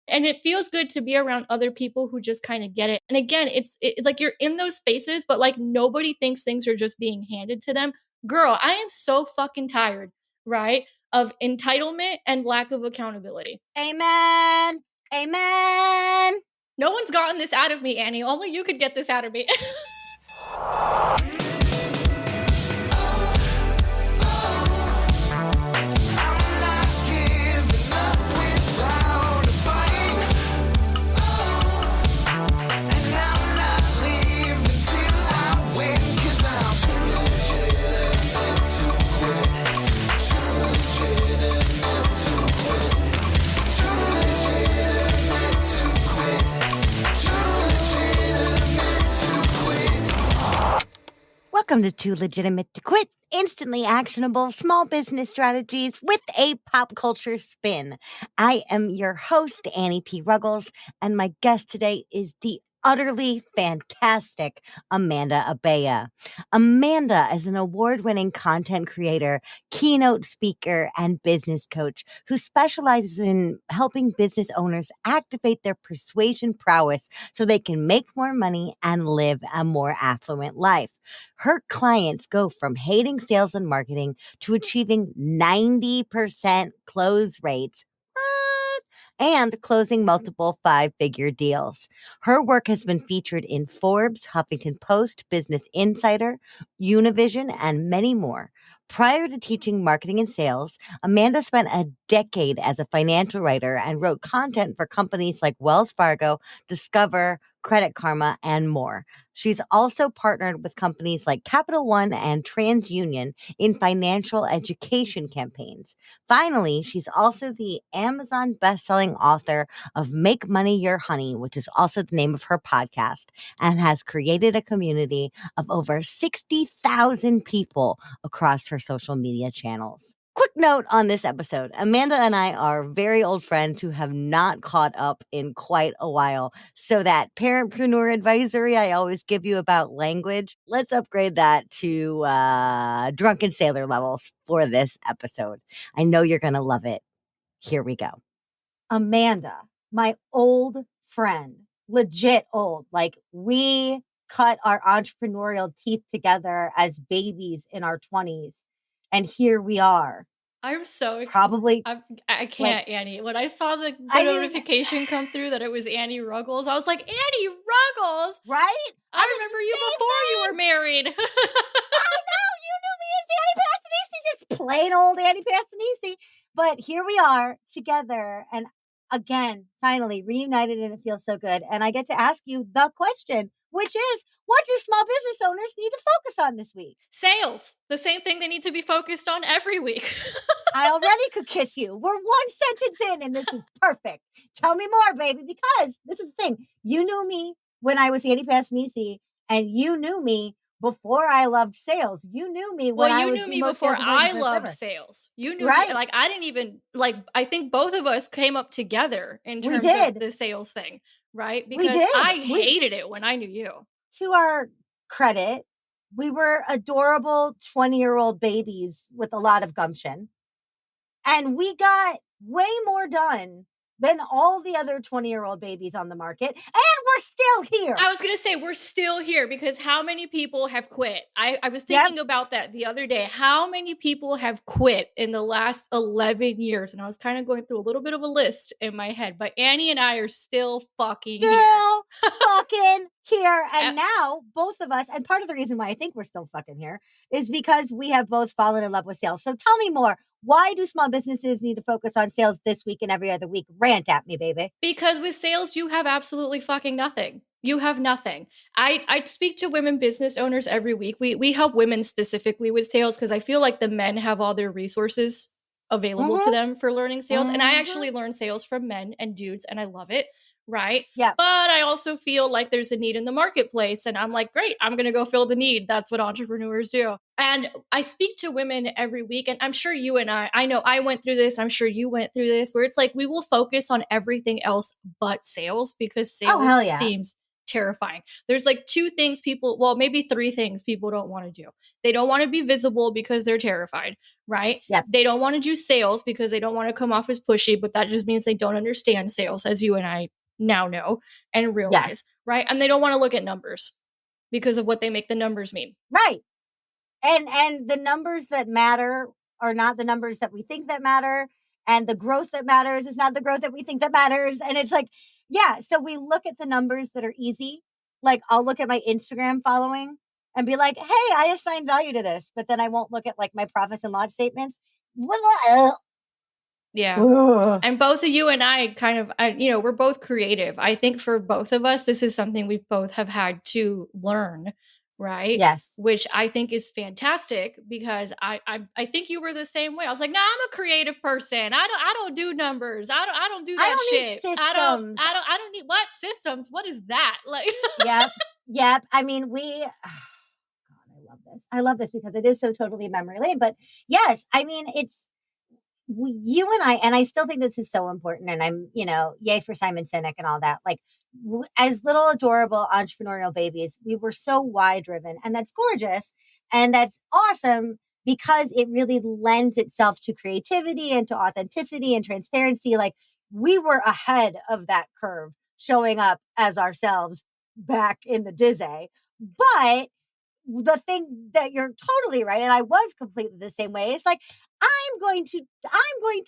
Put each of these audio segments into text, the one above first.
And it feels good to be around other people who just kind of get it. And again, it's like you're in those spaces, but like nobody thinks things are just being handed to them. Girl, I am so fucking tired, right? Of entitlement and lack of accountability. Amen. Amen. No one's gotten this out of me, Annie. Only you could get this out of me. Welcome to Too Legitimate to Quit, instantly actionable small business strategies with a pop culture spin. I am your host, Annie P. Ruggles, and my guest today is the utterly fantastic Amanda Abella. Amanda is an award-winning content creator, keynote speaker, and business coach who specializes in helping business owners activate their persuasion prowess so they can make more money and live a more affluent life. Her clients go from hating sales and marketing to achieving 90% close rates. And closing multiple five-figure deals. Her work has been featured in Forbes, Huffington Post, Business Insider, Univision, and many more. Prior to teaching marketing and sales, Amanda spent a decade as a financial writer and wrote content for companies like Wells Fargo, Discover, Credit Karma, and more. She's also partnered with companies like Capital One and TransUnion in financial education campaigns. Finally, she's also the Amazon bestselling author of Make Money Your Honey, which is also the name of her podcast, and has created a community of over 60,000 people across her social media channels. Quick note on this episode. Amanda and I are very old friends who have not caught up in quite a while. So that Parentpreneur advisory I always give you about language, let's upgrade that to drunken sailor levels for this episode. I know you're going to love it. Here we go. Amanda, my old friend, legit old. Like we cut our entrepreneurial teeth together as babies in our 20s. And here we are. I'm so probably. I can't, like, Annie. When I saw the notification come through that it was Annie Ruggles, I was like, Annie Ruggles, right? I remember you before you were married. I know, you knew me as Annie Passanisi, just plain old Annie Passanisi. But here we are together, and again, finally reunited, and it feels so good. And I get to ask you the question, which is, what do small business owners need to focus on this week? Sales. The same thing they need to be focused on every week. I already could kiss you. We're one sentence in and this is perfect. Tell me more, baby, because this is the thing. You knew me when I was Annie Passanisi, and you knew me before I loved sales. You knew me when I was you knew me before I loved sales. You knew me, like, I didn't even, like, I think both of us came up together in terms of the sales thing, right? Because I hated it when I knew you. To our credit, we were adorable 20-year-old babies with a lot of gumption. And we got way more done than all the other 20-year-old babies on the market. And we're still here. I was going to say, we're still here because how many people have quit? I was thinking about that the other day. How many people have quit in the last 11 years? And I was kind of going through a little bit of a list in my head. But Annie and I are still fucking here. Fucking here. And now both of us, and part of the reason why I think we're still fucking here is because we have both fallen in love with sales. So tell me more. Why do small businesses need to focus on sales this week and every other week? Rant at me, baby. Because with sales, you have absolutely fucking nothing. You have nothing. I speak to women business owners every week. We help women specifically with sales because I feel like the men have all their resources available to them for learning sales. And I actually learn sales from men and dudes, and I love it. Right? Yeah. But I also feel like there's a need in the marketplace. And I'm like, great, I'm going to go fill the need. That's what entrepreneurs do. And I speak to women every week. And I'm sure you and I know I went through this. I'm sure you went through this, where it's like we will focus on everything else but sales because sales seems terrifying. There's like two things people, well, maybe three things people don't want to do. They don't want to be visible because they're terrified, right? Yep. They don't want to do sales because they don't want to come off as pushy, but that just means they don't understand sales, as you and I now know and realize, Yes. right? And they don't want to look at numbers because of what they make the numbers mean. Right. And the numbers that matter are not the numbers that we think that matter. And the growth that matters is not the growth that we think that matters. And it's like, yeah, so we look at the numbers that are easy. Like I'll look at my Instagram following and be like, hey, I assign value to this, but then I won't look at like my profits and loss statements. Yeah. Ugh. And both of you and I kind of, we're both creative. I think for both of us, this is something we both have had to learn, right? Yes. Which I think is fantastic because I think you were the same way. I was like, nah, I'm a creative person. I don't do numbers. I don't do that I don't shit. need I systems. don't need what systems? What is that? Like Yep. I mean, God, I love this because it is so totally memory lane. But yes, I mean, it's you and I still think this is so important. And I'm, yay for Simon Sinek and all that. Like, as little adorable entrepreneurial babies, we were so why driven, and that's gorgeous and that's awesome because it really lends itself to creativity and to authenticity and transparency. Like we were ahead of that curve, showing up as ourselves back in the Dizzy. But the thing that you're totally right, and I was completely the same way. It's like I'm going to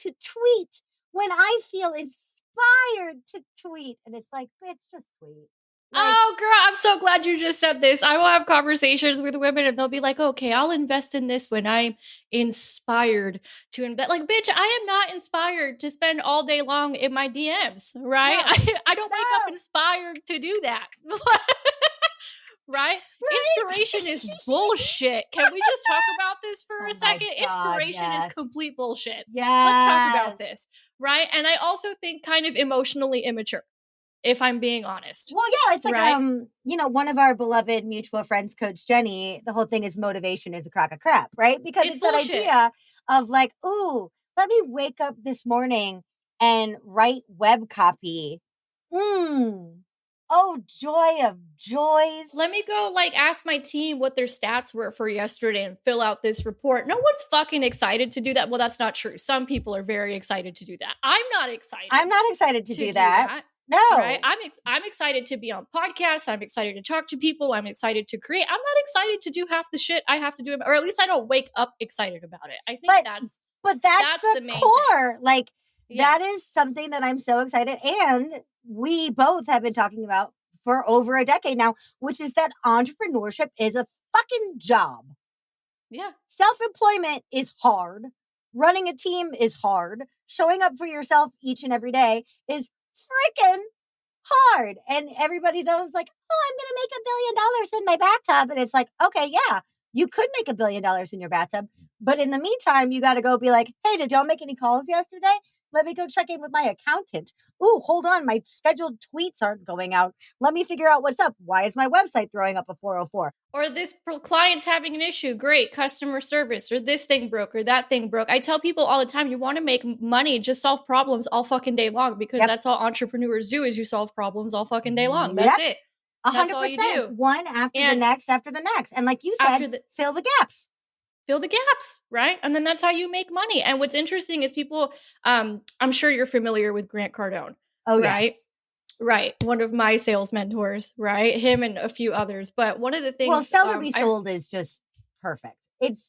tweet when I feel inspired to tweet, and it's like, bitch, just tweet. Like, oh, girl, I'm so glad you just said this. I will have conversations with women and they'll be like, okay, I'll invest in this when I'm inspired to invest. Like, bitch, I am not inspired to spend all day long in my DMs, right? No, I don't wake up inspired to do that. Right? Inspiration is bullshit. Can we just talk about this for a second? God, Inspiration is complete bullshit. Yes. Let's talk about this, right? And I also think kind of emotionally immature, if I'm being honest. Well, yeah, it's like, right? one of our beloved mutual friends, Coach Jenny, the whole thing is motivation is a crock of crap, right? Because it's that idea of like, ooh, let me wake up this morning and write web copy. Oh, joy of joys. Let me go ask my team what their stats were for yesterday and fill out this report. No one's fucking excited to do that. Well, that's not true. Some people are very excited to do that. I'm not excited. I'm not excited to do that. No. Right? I'm excited to be on podcasts. I'm excited to talk to people. I'm excited to create. I'm not excited to do half the shit I have to do, or at least I don't wake up excited about it. I think that's the main core. thing. Like that is something that I'm so excited. And we both have been talking about for over a decade now, which is that entrepreneurship is a fucking job. Yeah. Self-employment is hard. Running a team is hard. Showing up for yourself each and every day is freaking hard. And everybody knows like, oh, I'm going to make $1 billion in my bathtub. And it's like, okay, yeah, you could make $1 billion in your bathtub. But in the meantime, you got to go be like, hey, did y'all make any calls yesterday? Let me go check in with my accountant. Ooh, hold on. My scheduled tweets aren't going out. Let me figure out what's up. Why is my website throwing up a 404? Or this client's having an issue. Great. Customer service. Or this thing broke or that thing broke. I tell people all the time, you want to make money, just solve problems all fucking day long because that's all entrepreneurs do is you solve problems all fucking day long. That's it. 100%. That's all you do. One after the next. And like you said, fill the gaps. Fill the gaps, right? And then that's how you make money. And what's interesting is people, I'm sure you're familiar with Grant Cardone. Oh, right? Yes. Right. One of my sales mentors, right? Him and a few others. But one of the things. Well, Sell or Be Sold is just perfect. It's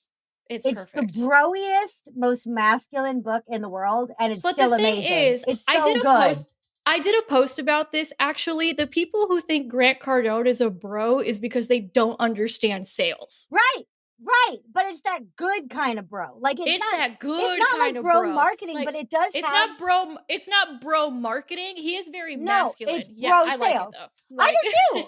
perfect. The broiest, most masculine book in the world. And it's still amazing. Is, it's so good. I did a post about this. Actually, the people who think Grant Cardone is a bro is because they don't understand sales. Right, but it's that good kind of bro. Like it's not that good it's not kind like of bro marketing, like, but it does. It's not bro marketing. He is very masculine. It's bro sales. I like it though. Like, I do too.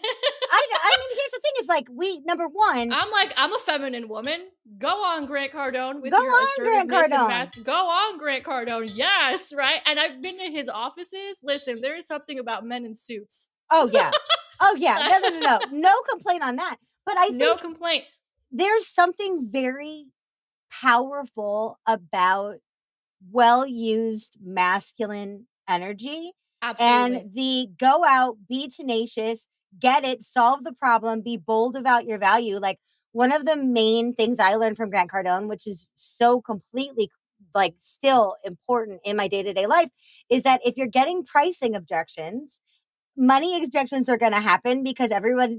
I mean, here's the thing: is like number one. I'm a feminine woman. Go on, Grant Cardone, with your assertiveness and Go on, Grant Cardone. Yes, right. And I've been to his offices. Listen, there is something about men in suits. Oh yeah. No complaint on that. But I think no complaint. There's something very powerful about well-used masculine energy. Absolutely. And the go out, be tenacious, get it, solve the problem, be bold about your value. Like, one of the main things I learned from Grant Cardone, which is so completely like still important in my day-to-day life, is that if you're getting pricing objections, money objections are going to happen because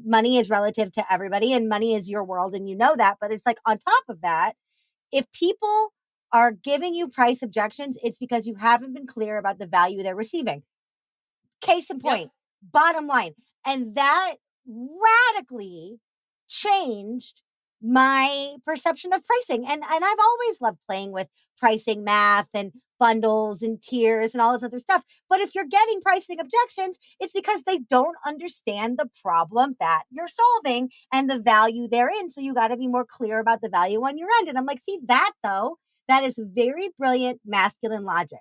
money is relative to everybody and money is your world and you know that. But it's like on top of that, if people are giving you price objections, it's because you haven't been clear about the value they're receiving. Case in point, bottom line. And that radically changed my perception of pricing. And I've always loved playing with pricing math and bundles and tiers and all this other stuff. But if you're getting pricing objections, it's because they don't understand the problem that you're solving and the value therein. So you got to be more clear about the value on your end. And I'm like, see that though, that is very brilliant masculine logic.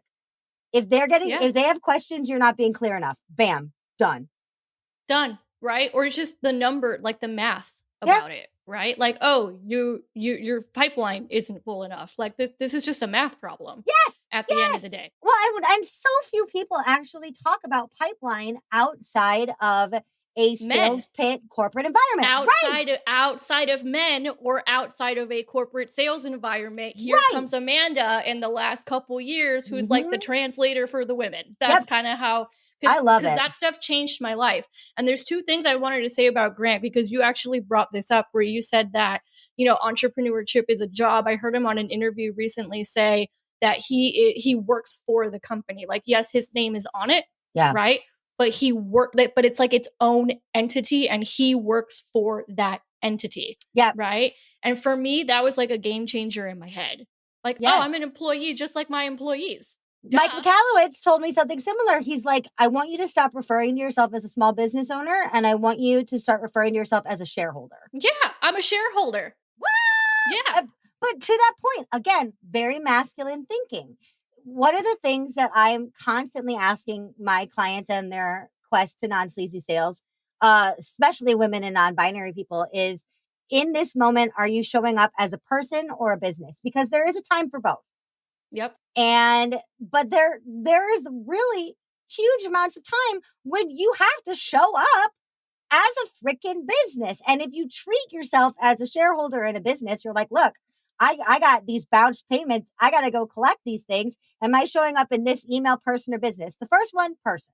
If they have questions, you're not being clear enough. Bam, done. Right? Or it's just the number, like the math about it, right? Like, oh, your pipeline isn't full enough. Like this is just a math problem. Yes. At the end of the day. Well, and so few people actually talk about pipeline outside of a sales pit corporate environment. Outside of men or outside of a corporate sales environment. Here comes Amanda in the last couple years, who's like the translator for the women. That's kind of how I love it. Because that stuff changed my life. And there's two things I wanted to say about Grant, because you actually brought this up where you said that, entrepreneurship is a job. I heard him on an interview recently say that he works for the company. Like, yes, his name is on it. Yeah. Right. But but it's like its own entity and he works for that entity. Yeah. Right. And for me, that was like a game changer in my head. Like, oh, I'm an employee just like my employees. Duh. Mike Michalowicz told me something similar. He's like, I want you to stop referring to yourself as a small business owner and I want you to start referring to yourself as a shareholder. Yeah, I'm a shareholder. What? Yeah. But to that point, again, very masculine thinking. One of the things that I'm constantly asking my clients and their quest to non-sleazy sales, especially women and non-binary people, is in this moment, are you showing up as a person or a business? Because there is a time for both. Yep. But there is really huge amounts of time when you have to show up as a freaking business. And if you treat yourself as a shareholder in a business, you're like, look, I got these bounced payments. I got to go collect these things. Am I showing up in this email, person or business? The first one, person.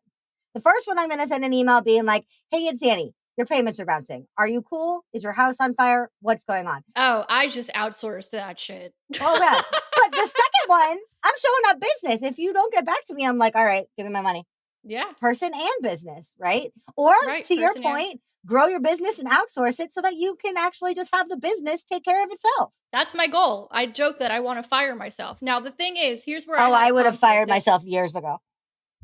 The first one, I'm going to send an email being like, hey, it's Annie. Your payments are bouncing. Are you cool? Is your house on fire? What's going on? Oh, I just outsourced that shit. Oh, yeah. But the second one, I'm showing up business. If you don't get back to me, I'm like, all right, give me my money. Yeah. Person and business, right? Or to your point, grow your business and outsource it so that you can actually just have the business take care of itself. That's my goal. I joke that I want to fire myself. Now, the thing is, here's where I would have fired myself years ago.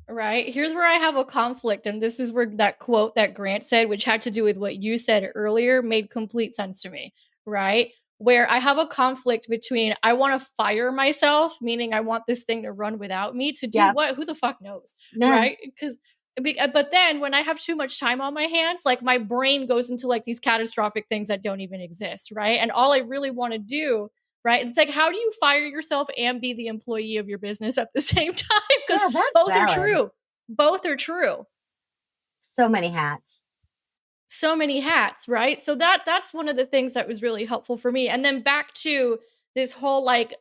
Right. Here's where I have a conflict. And this is where that quote that Grant said, which had to do with what you said earlier, made complete sense to me. Right. Where I have a conflict between I want to fire myself, meaning I want this thing to run without me, to do what? Who the fuck knows? No. Right. But then when I have too much time on my hands, like my brain goes into like these catastrophic things that don't even exist. Right. And all I really want to do, right, it's like, how do you fire yourself and be the employee of your business at the same time? Because both are true. Both are true. So many hats. Right? So that's one of the things that was really helpful for me. And then back to this whole like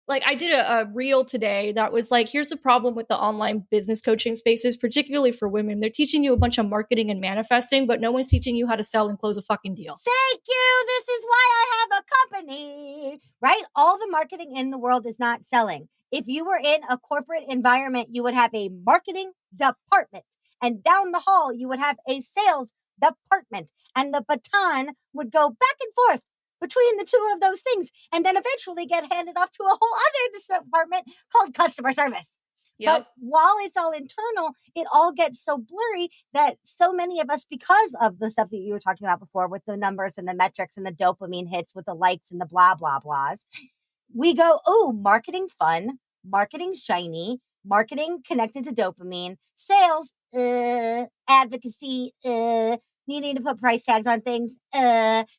I did a reel today that was like, here's the problem with the online business coaching spaces, particularly for women. They're teaching you a bunch of marketing and manifesting, but no one's teaching you how to sell and close a fucking deal. Thank you. This is why I have a company, right? All the marketing in the world is not selling. If you were in a corporate environment, you would have a marketing department. And down the hall, you would have a sales department. And the baton would go back and forth between the two of those things, and then eventually get handed off to a whole other department called customer service. Yep. But while it's all internal, it all gets so blurry that so many of us, because of the stuff that you were talking about before with the numbers and the metrics and the dopamine hits with the likes and the blah, blah, blahs, we go, oh, marketing fun, marketing shiny, marketing connected to dopamine, sales, advocacy, needing to put price tags on things,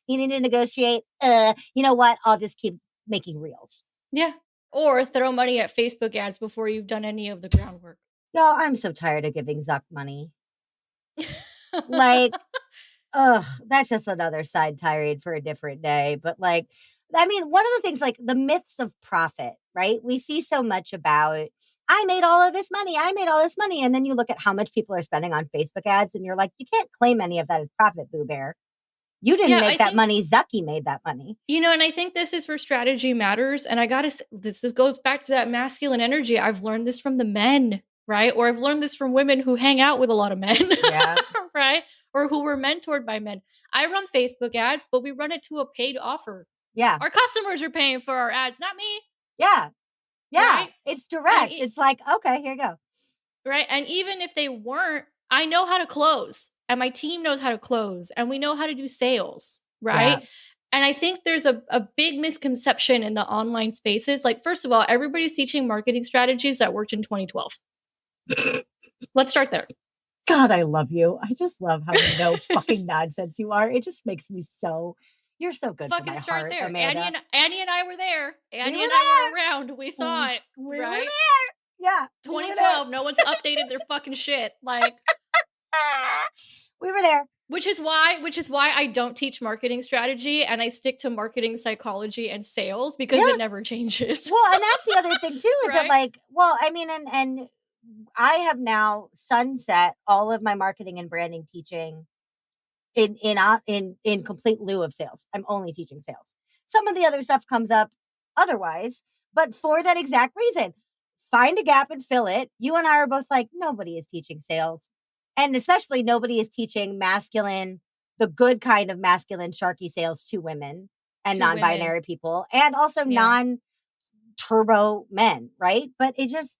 needing to negotiate, you know what? I'll just keep making reels. Yeah. Or throw money at Facebook ads before you've done any of the groundwork. Y'all, I'm so tired of giving Zuck money. Like, ugh, that's just another side tirade for a different day. But like, I mean, one of the things like the myths of profit, right? We see so much about, I made all of this money. I made all this money. And then you look at how much people are spending on Facebook ads and you're like, you can't claim any of that as profit, Boo Bear. You didn't Yeah, make I that think, money. Zucky made that money. and I think this is where strategy matters. And I gotta, this goes back to that masculine energy. I've learned this from the men, right? Or I've learned this from women who hang out with a lot of men, Yeah. right? Or who were mentored by men. I run Facebook ads, but we run it to a paid offer. Yeah. Our customers are paying for our ads, not me. Yeah. Yeah. Right? It's direct. And It's like, okay, here you go. right. And even if they weren't, I know how to close and my team knows how to close and we know how to do sales. Right. Yeah. And I think there's a big misconception in the online spaces. Like, first of all, everybody's teaching marketing strategies that worked in 2012. Let's start there. God, I love you. I just love how no fucking nonsense you are. It just makes me so, you're so good Let's for my fucking start heart, there. Amanda. Annie and I were there. Annie were and I were around. We saw it. We right? were there. Yeah. 2012. No one's updated their fucking shit. Like, we were there. Which is why I don't teach marketing strategy and I stick to marketing psychology and sales because it never changes. Well, and that's the other thing too, is right? that like, well, I mean, and I have now sunset all of my marketing and branding teaching in complete lieu of sales. I'm only teaching sales. Some of the other stuff comes up otherwise, but for that exact reason, find a gap and fill it. You and I are both like, nobody is teaching sales. And especially nobody is teaching masculine, the good kind of masculine sharky sales to women and non-binary people, and also non-turbo men, right? But it just,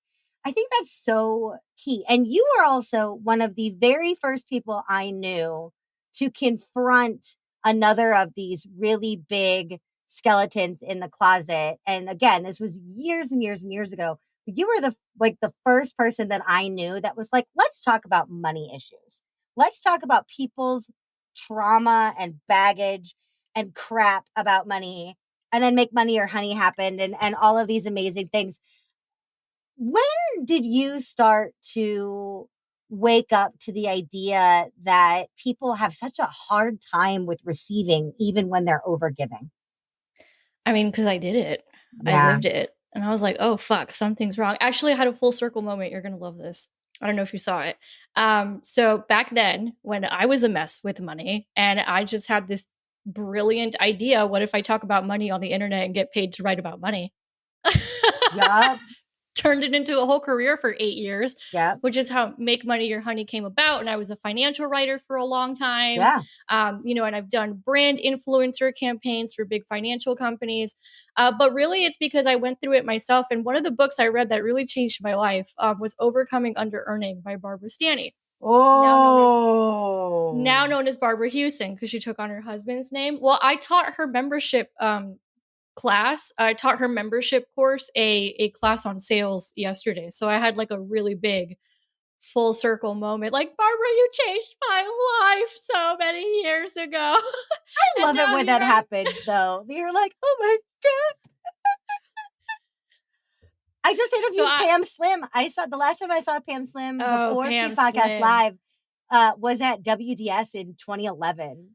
I think that's so key. And you are also one of the very first people I knew to confront another of these really big skeletons in the closet. And again, this was years and years and years ago. You were the first person that I knew that was like, let's talk about money issues. Let's talk about people's trauma and baggage and crap about money, and then make money or honey happen and all of these amazing things. When did you start to wake up to the idea that people have such a hard time with receiving, even when they're overgiving? I mean, because I did it. Yeah. I lived it. And I was like, oh, fuck, something's wrong. Actually, I had a full circle moment. You're going to love this. I don't know if you saw it. So back then, when I was a mess with money and I just had this brilliant idea, what if I talk about money on the internet and get paid to write about money? Yeah. Turned it into a whole career for 8 years, Yeah. which is how Make Money Your Honey came about. And I was a financial writer for a long time. Yeah. And I've done brand influencer campaigns for big financial companies. But really, it's because I went through it myself. And one of the books I read that really changed my life was Overcoming Under-Earning by Barbara Stanny. Oh. Now known as Barbara Houston, because she took on her husband's name. Well, I taught her membership class. I taught her membership course a class on sales yesterday. So I had like a really big full circle moment. Like, Barbara, you changed my life so many years ago. I love it when that happens, though. You're like, oh my God. I just interviewed Pam Slim. I saw the last time I saw Pam Slim before she podcast live was at WDS in 2011.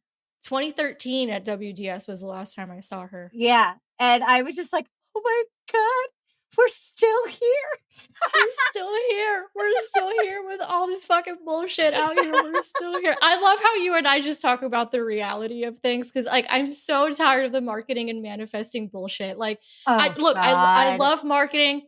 2013 at WDS was the last time I saw her. Yeah. And I was just like, oh my God, we're still here. We're still here. We're still here with all this fucking bullshit out here. We're still here. I love how you and I just talk about the reality of things because, like, I'm so tired of the marketing and manifesting bullshit. Like, I love marketing.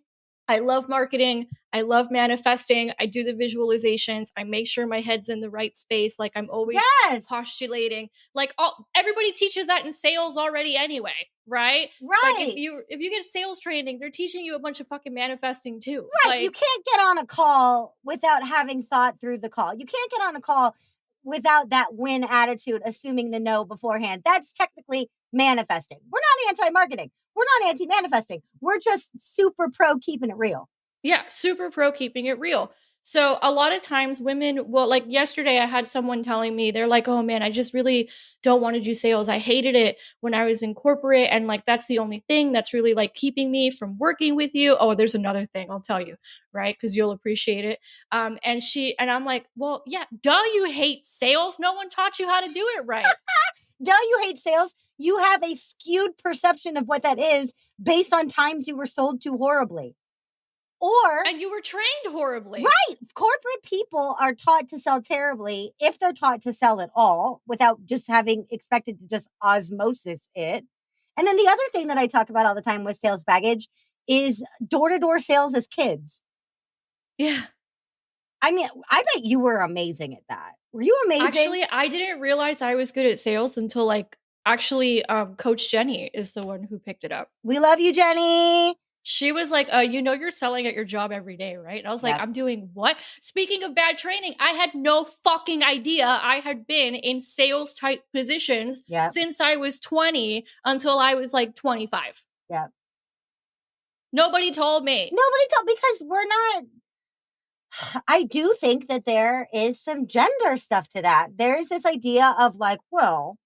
I love marketing. I love manifesting. I do the visualizations. I make sure my head's in the right space. Like, I'm always postulating. Like, everybody teaches that in sales already anyway, right? Right. Like, if you get sales training, they're teaching you a bunch of fucking manifesting too. Right. Like, you can't get on a call without having thought through the call. You can't get on a call without that win attitude, assuming the no beforehand. That's technically manifesting. We're not anti-marketing. We're not anti-manifesting. We're just super pro keeping it real. Yeah, super pro keeping it real. So a lot of times women will, like yesterday I had someone telling me, they're like, "Oh man, I just really don't want to do sales. I hated it when I was in corporate and like that's the only thing that's really like keeping me from working with you." Oh, there's another thing I'll tell you, right? Cuz you'll appreciate it. And I'm like, "Well, yeah, duh, you hate sales. No one taught you how to do it right." Duh, you hate sales. You have a skewed perception of what that is based on times you were sold to horribly. Or, And you were trained horribly. right, corporate people are taught to sell terribly if they're taught to sell at all without just having expected to just osmosis it. And then the other thing that I talk about all the time with sales baggage is door-to-door sales as kids. Yeah. I mean, I bet you were amazing at that. Were you amazing? Actually, I didn't realize I was good at sales until like actually Coach Jenny is the one who picked it up. We love you, Jenny. She was like, you know, you're selling at your job every day, right? And I was like, Yep. I'm doing what? Speaking of bad training, I had no fucking idea I had been in sales type positions Yep. since I was 20 until I was like 25. Yep. Nobody told me. Because we're not. I do think that there is some gender stuff to that. There's this idea of like, well,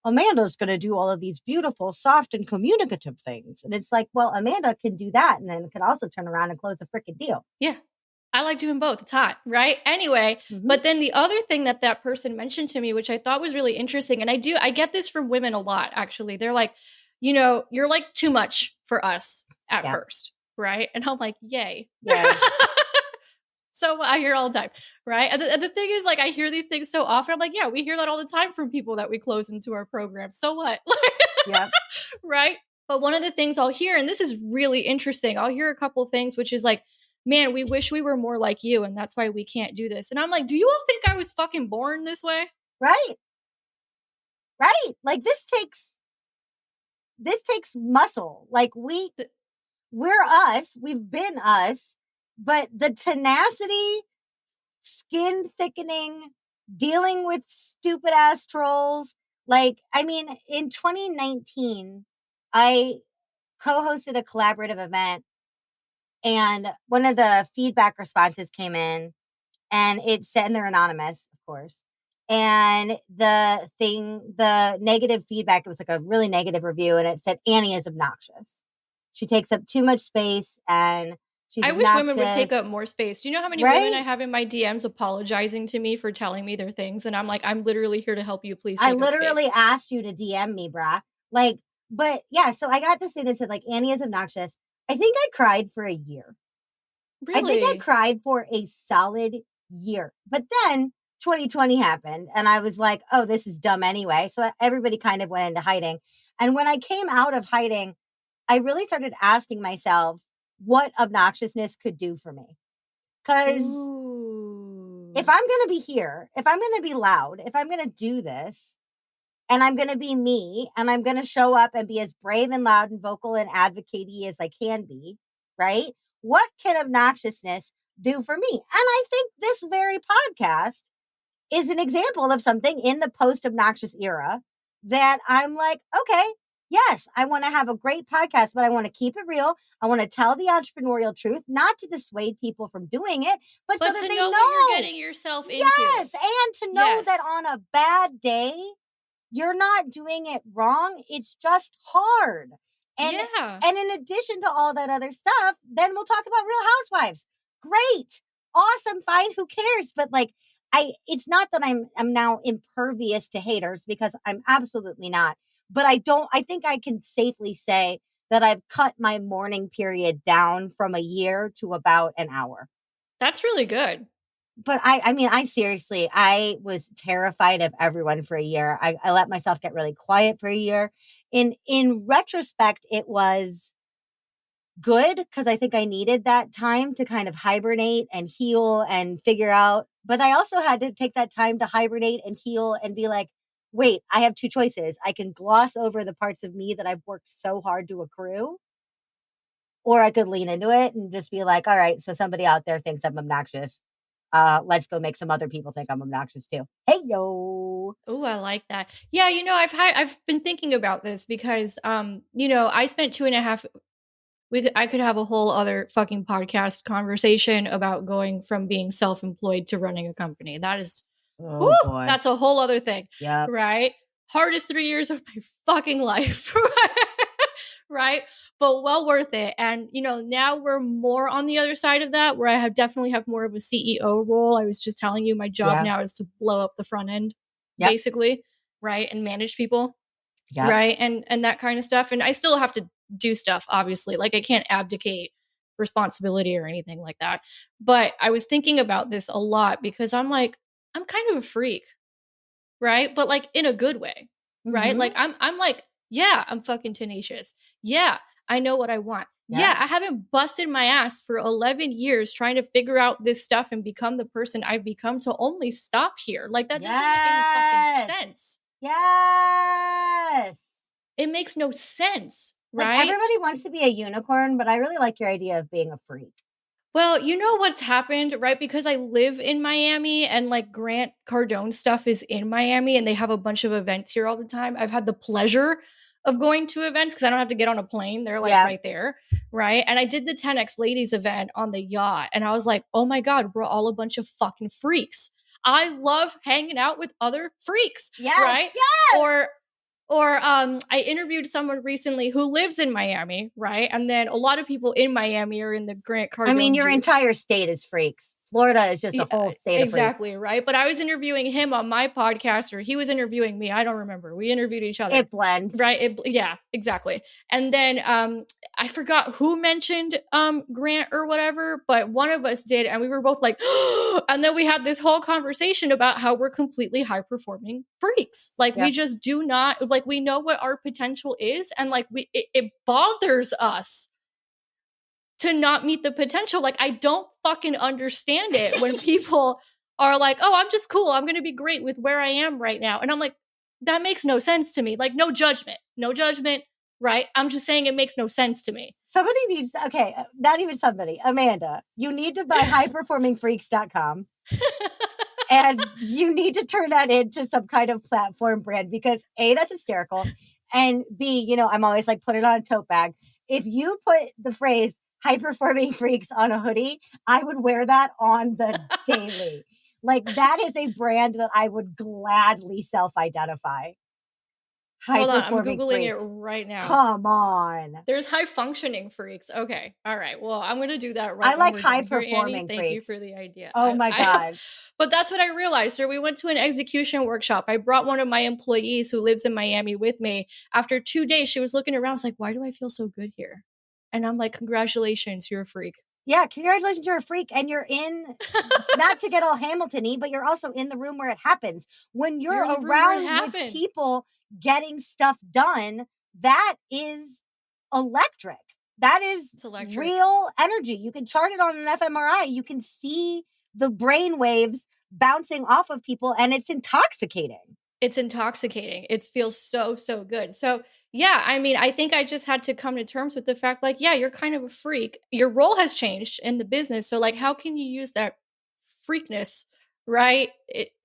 Amanda's going to do all of these beautiful, soft, and communicative things. And it's like, well, Amanda can do that and then can also turn around and close a freaking deal. Yeah. I like doing both. It's hot, right? Anyway, but then the other thing that person mentioned to me, which I thought was really interesting, and I get this from women a lot, actually. They're like, you know, you're like too much for us at first, right? And I'm like, yay. Yeah. So I hear all the time, right? And the thing is, like, I hear these things so often. I'm like, yeah, we hear that all the time from people that we close into our program. So what? Yeah. Right? But one of the things I'll hear, and this is really interesting, I'll hear a couple of things, which is like, man, we wish we were more like you, and that's why we can't do this. And I'm like, do you all think I was fucking born this way? Right. Right. Like this takes muscle. Like we're us. We've been us. But the tenacity, skin thickening, dealing with stupid ass trolls. Like, I mean, in 2019, I co-hosted a collaborative event and one of the feedback responses came in and it said, and they're anonymous, of course. And the negative feedback, it was like a really negative review and it said, Annie is obnoxious. She takes up too much space and she's I obnoxious. wish women would take up more space. Do you know how many women I have in my DMs apologizing to me for telling me their things? And I'm like, I'm literally here to help you. Please. I literally asked you to DM me, brah. Like, but yeah, so I got this thing that said like Annie is obnoxious. I think I cried for a year. Really? I think I cried for a solid year. But then 2020 happened and I was like, oh, this is dumb anyway. So everybody kind of went into hiding. And when I came out of hiding, I really started asking myself what obnoxiousness could do for me. Because if I'm going to be here, if I'm going to be loud, if I'm going to do this, and I'm going to be me, and I'm going to show up and be as brave and loud and vocal and advocate-y as I can be, right? What can obnoxiousness do for me? And I think this very podcast is an example of something in the post-obnoxious era that I'm like, okay, yes, I want to have a great podcast, but I want to keep it real. I want to tell the entrepreneurial truth, not to dissuade people from doing it, but so that to they know what you're getting yourself into. Yes, and to know that on a bad day, you're not doing it wrong. It's just hard. And, and in addition to all that other stuff, then we'll talk about Real Housewives. Great. Awesome. Fine. Who cares? But like, it's not that I'm now impervious to haters because I'm absolutely not. But I think I can safely say that I've cut my mourning period down from a year to about an hour. That's really good. But I mean, I was terrified of everyone for a year. I let myself get really quiet for a year. In retrospect, it was good because I think I needed that time to kind of hibernate and heal and figure out. But I also had to take that time to hibernate and heal and be like, wait, I have two choices. I can gloss over the parts of me that I've worked so hard to accrue, or I could lean into it and just be like, all right, so somebody out there thinks I'm obnoxious. Let's go make some other people think I'm obnoxious too. Hey, yo. Oh, I like that. Yeah, you know, I've been thinking about this because, you know, I spent I could have a whole other fucking podcast conversation about going from being self-employed to running a company. That is, whew, Oh boy. that's a whole other thing, Yep. right? Hardest 3 years of my fucking life, right? But well worth it. And now we're more on the other side of that, where I definitely have more of a CEO role. I was just telling you, my job now is to blow up the front end, basically, right, and manage people, right, and that kind of stuff. And I still have to do stuff, obviously. Like I can't abdicate responsibility or anything like that. But I was thinking about this a lot because I'm like, I'm kind of a freak, right? But like in a good way, right? Mm-hmm. Like I'm like, yeah, I'm fucking tenacious. Yeah, I know what I want. Yeah, I haven't busted my ass for 11 years trying to figure out this stuff and become the person I've become to only stop here. Like that doesn't make any fucking sense. Yes. It makes no sense, Like right? everybody wants to be a unicorn, but I really like your idea of being a freak. Well, you know what's happened, right? Because I live in Miami and like Grant Cardone stuff is in Miami and they have a bunch of events here all the time. I've had the pleasure of going to events because I don't have to get on a plane. They're like right there, right? And I did the 10X ladies event on the yacht and I was like, oh my God, we're all a bunch of fucking freaks. I love hanging out with other freaks, right? Yes. Or I interviewed someone recently who lives in Miami, right? And then a lot of people in Miami are in the Grant Cardone. I mean, your entire state is freaks. Florida is just a whole state of freaks. Exactly, right? But I was interviewing him on my podcast, or he was interviewing me. I don't remember. We interviewed each other. It blends. Right? Yeah, exactly. And then I forgot who mentioned Grant or whatever, but one of us did, and we were both like, and then we had this whole conversation about how we're completely high-performing freaks. Like we just do not, like we know what our potential is, and like it bothers us to not meet the potential. Like I don't fucking understand it when people are like, oh, I'm just cool. I'm going to be great with where I am right now. And I'm like, that makes no sense to me. Like no judgment, right? I'm just saying it makes no sense to me. Somebody needs, okay, not even somebody, Amanda, you need to buy highperformingfreaks.com and you need to turn that into some kind of platform brand because A, that's hysterical. And B, I'm always like, put it on a tote bag. If you put the phrase high performing freaks on a hoodie, I would wear that on the daily. Like that is a brand that I would gladly self-identify. Hold on, I'm Googling it right now. Come on. There's high functioning freaks. Okay. All right. Well, I'm going to do that I right like high performing freaks. Thank you for the idea. Oh my God. But that's what I realized. So we went to an execution workshop. I brought one of my employees who lives in Miami with me. After 2 days, she was looking around. I was like, why do I feel so good here? And I'm like, congratulations, you're a freak. Yeah, congratulations, you're a freak. And you're in, not to get all Hamilton-y, but you're also in the room where it happens. When you're around with people getting stuff done, that is electric. That is real energy. You can chart it on an fMRI. You can see the brain waves bouncing off of people, and it's intoxicating. It's intoxicating. It feels so, so good. So yeah, I mean, I think I just had to come to terms with the fact, like, yeah, you're kind of a freak. Your role has changed in the business. So like, how can you use that freakness, right,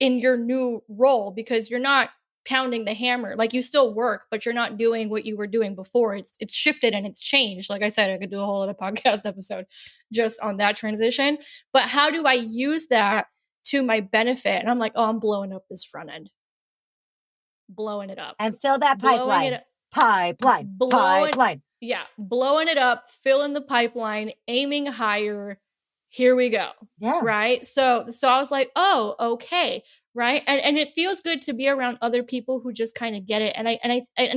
in your new role? Because you're not pounding the hammer. Like you still work, but you're not doing what you were doing before. It's shifted and it's changed. Like I said, I could do a whole other podcast episode just on that transition. But how do I use that to my benefit? And I'm like, oh, I'm blowing up this front end. Blowing it up. And fill that pipeline. Pipeline. Yeah. Blowing it up, filling the pipeline, aiming higher. Here we go. Yeah. Right. So I was like, oh, okay. Right. And it feels good to be around other people who just kind of get it. And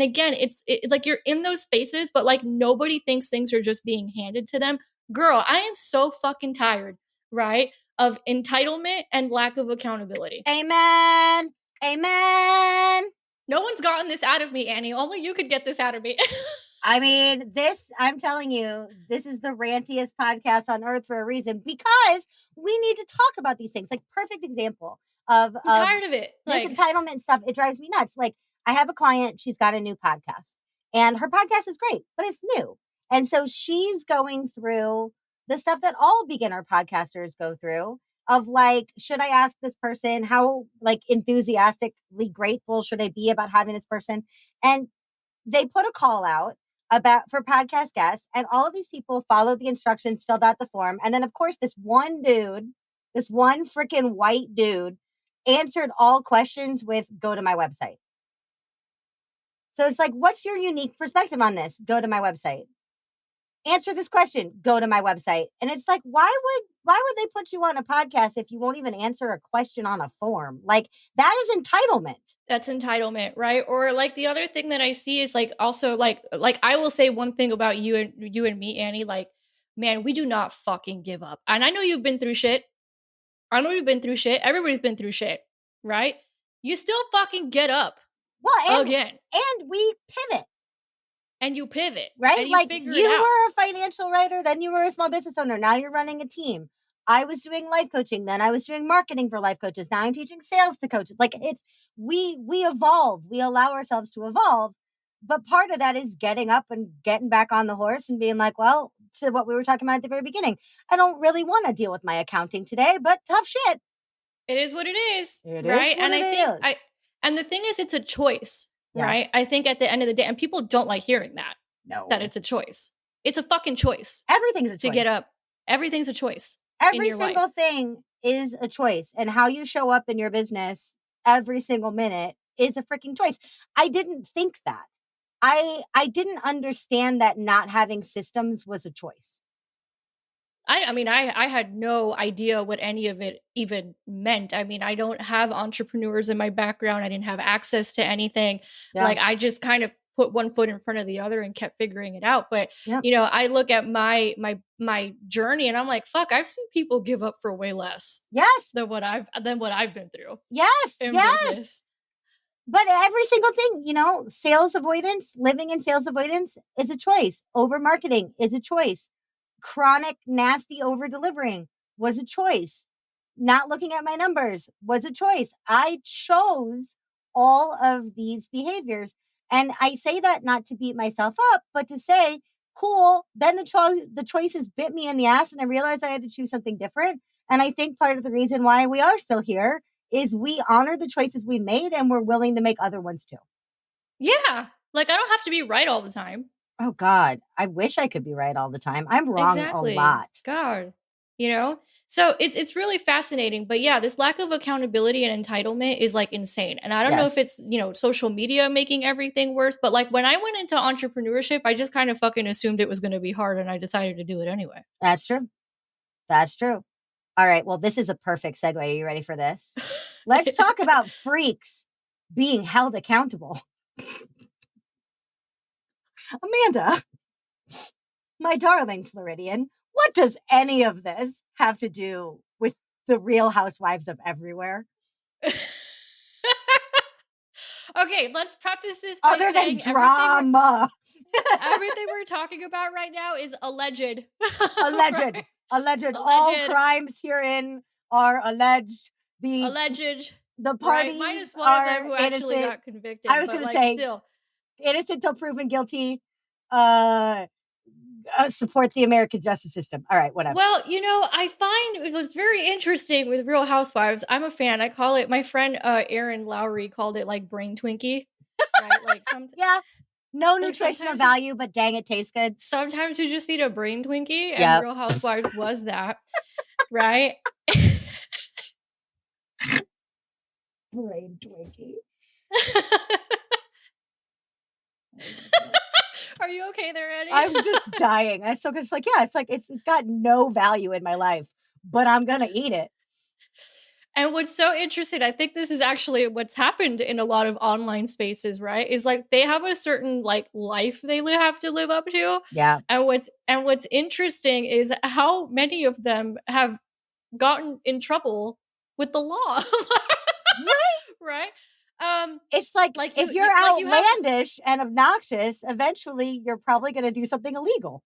again, it's like you're in those spaces, but like nobody thinks things are just being handed to them. Girl, I am so fucking tired, right, of entitlement and lack of accountability. Amen. No one's gotten this out of me, Annie. Only you could get this out of me. I mean, I'm telling you, this is the rantiest podcast on earth for a reason because we need to talk about these things. Like, perfect example of I'm tired of it. This entitlement stuff. It drives me nuts. Like, I have a client, she's got a new podcast and her podcast is great, but it's new. And so she's going through the stuff that all beginner podcasters go through of like, should I ask this person? How like enthusiastically grateful should I be about having this person? And they put a call out for podcast guests, and all of these people followed the instructions, filled out the form, and then of course this one freaking white dude answered all questions with "go to my website." So it's like, what's your unique perspective on this? Go to my website. Answer this question, go to my website. And it's like, why would they put you on a podcast if you won't even answer a question on a form? Like, that is entitlement. That's entitlement, right? Or like the other thing that I see is like also like I will say one thing about you and me, Annie, like, man, we do not fucking give up. And I know you've been through shit. I know you've been through shit. Everybody's been through shit, right? You still fucking get up. Well, again. And we pivot. And you pivot, right? And you were a financial writer, then you were a small business owner. Now you're running a team. I was doing life coaching, then I was doing marketing for life coaches. Now I'm teaching sales to coaches. Like, it's we evolve. We allow ourselves to evolve. But part of that is getting up and getting back on the horse and being like, well, to what we were talking about at the very beginning, I don't really want to deal with my accounting today, but tough shit. It is what it is, right? And I think and the thing is, it's a choice. Yes. Right. I think at the end of the day, and people don't like hearing that. No. That it's a choice. It's a fucking choice. Everything's a choice. To get up. Everything's a choice. Every single thing is a choice. And how you show up in your business every single minute is a freaking choice. I didn't think that. I didn't understand that not having systems was a choice. I mean, I had no idea what any of it even meant. I mean, I don't have entrepreneurs in my background. I didn't have access to anything. Yeah. Like, I just kind of put one foot in front of the other and kept figuring it out. But, you know, I look at my journey and I'm like, fuck, I've seen people give up for way less. Yes. Than what I've been through. Yes. In business. But every single thing, you know, sales avoidance, living in sales avoidance is a choice. Over marketing is a choice. Chronic, nasty over delivering was a choice. Not looking at my numbers was a choice. I chose all of these behaviors. And I say that not to beat myself up, but to say, cool, then the choices bit me in the ass and I realized I had to choose something different. And I think part of the reason why we are still here is we honor the choices we made and we're willing to make other ones too. Yeah. Like, I don't have to be right all the time. Oh, God, I wish I could be right all the time. I'm wrong a lot. God, you know? So it's really fascinating. But yeah, this lack of accountability and entitlement is like insane. And I don't know if it's, you know, social media making everything worse. But like when I went into entrepreneurship, I just kind of fucking assumed it was going to be hard and I decided to do it anyway. That's true. That's true. All right. Well, this is a perfect segue. Are you ready for this? Let's talk about freaks being held accountable. Amanda, my darling Floridian, what does any of this have to do with the Real Housewives of everywhere? Okay, let's preface this by other than drama. Everything we're talking about right now is alleged. Alleged. All crimes herein are alleged. The parties minus one of them who innocent. Actually got convicted. I was going to say, still. Innocent till proven guilty. Support the American justice system. All right, whatever. Well, you know, I find it was very interesting with Real Housewives. I'm a fan. I call it, my friend Aaron Lowry called it like brain Twinkie. Right? Like yeah. No nutritional value, but dang, it tastes good. Sometimes you just eat a brain Twinkie, and Real Housewives was that. Right? Brain Twinkie. Are you okay there, Eddie? I'm just dying. It's like, yeah, it's got no value in my life, but I'm gonna eat it. And what's so interesting, I think this is actually what's happened in a lot of online spaces, right? Is like they have a certain like life they have to live up to. Yeah. And what's interesting is how many of them have gotten in trouble with the law. Right? It's like if you're outlandish and obnoxious, eventually you're probably going to do something illegal.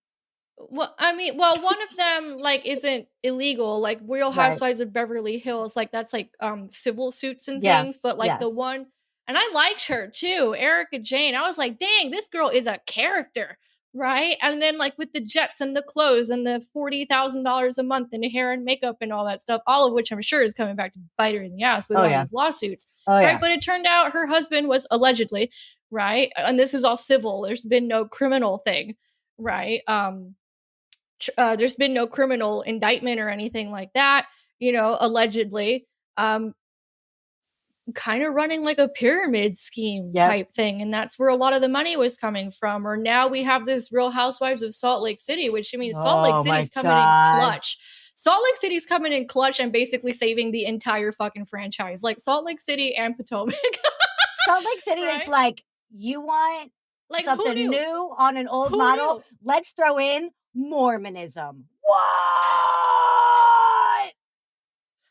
Well, I mean, one of them like isn't illegal, like Real Housewives of Beverly Hills, like that's like civil suits and things, but like the one, and I liked her too, Erica Jane. I was like, dang, this girl is a character, right? And then like with the jets and the clothes and the $40,000 a month in hair and makeup and all that stuff, all of which I'm sure is coming back to bite her in the ass with all these lawsuits, right? But it turned out her husband was allegedly right? And this is all civil. There's been no criminal thing, right? There's been no criminal indictment or anything like that, allegedly. Kind of running like a pyramid scheme Yep. type thing. And that's where a lot of the money was coming from. Or now we have this Real Housewives of Salt Lake City, which Salt Lake Oh City's my coming in God. clutch. Salt Lake City's coming in clutch and basically saving the entire fucking franchise. Like Salt Lake City and Potomac. Salt Lake City is Right? like, you want Like who something knew? new on an old Who model? knew? Let's throw in Mormonism. What?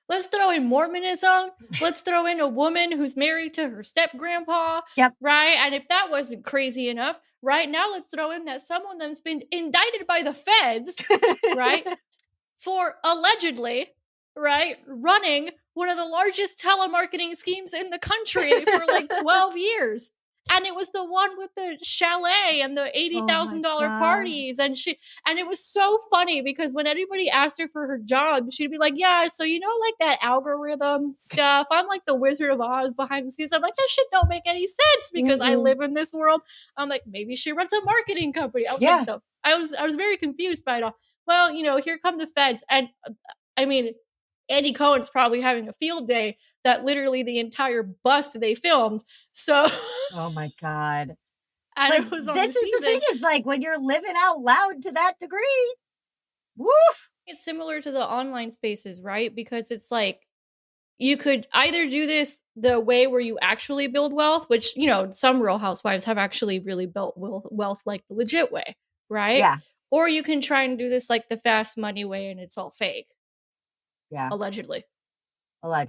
Let's throw in Mormonism. Let's throw in a woman who's married to her step grandpa. Yep. Right. And if that wasn't crazy enough, right now let's throw in that some of them's been indicted by the feds, right? For allegedly, right, running one of the largest telemarketing schemes in the country for like 12 years. And it was the one with the chalet and the $80,000 parties. And it was so funny because when anybody asked her for her job, she'd be like, yeah, so like that algorithm stuff. I'm like the Wizard of Oz behind the scenes. I'm like, that shit don't make any sense because I live in this world. I'm like, maybe she runs a marketing company. I was very confused by it all. Well, here come the feds. And Andy Cohen's probably having a field day that literally the entire bus they filmed. So, oh my God. And it was on the season. The thing is like when you're living out loud to that degree, woof. It's similar to the online spaces, right? Because it's like you could either do this the way where you actually build wealth, which, some Real Housewives have actually really built wealth like the legit way, right? Yeah. Or you can try and do this like the fast money way and it's all fake. Yeah. Allegedly. Or,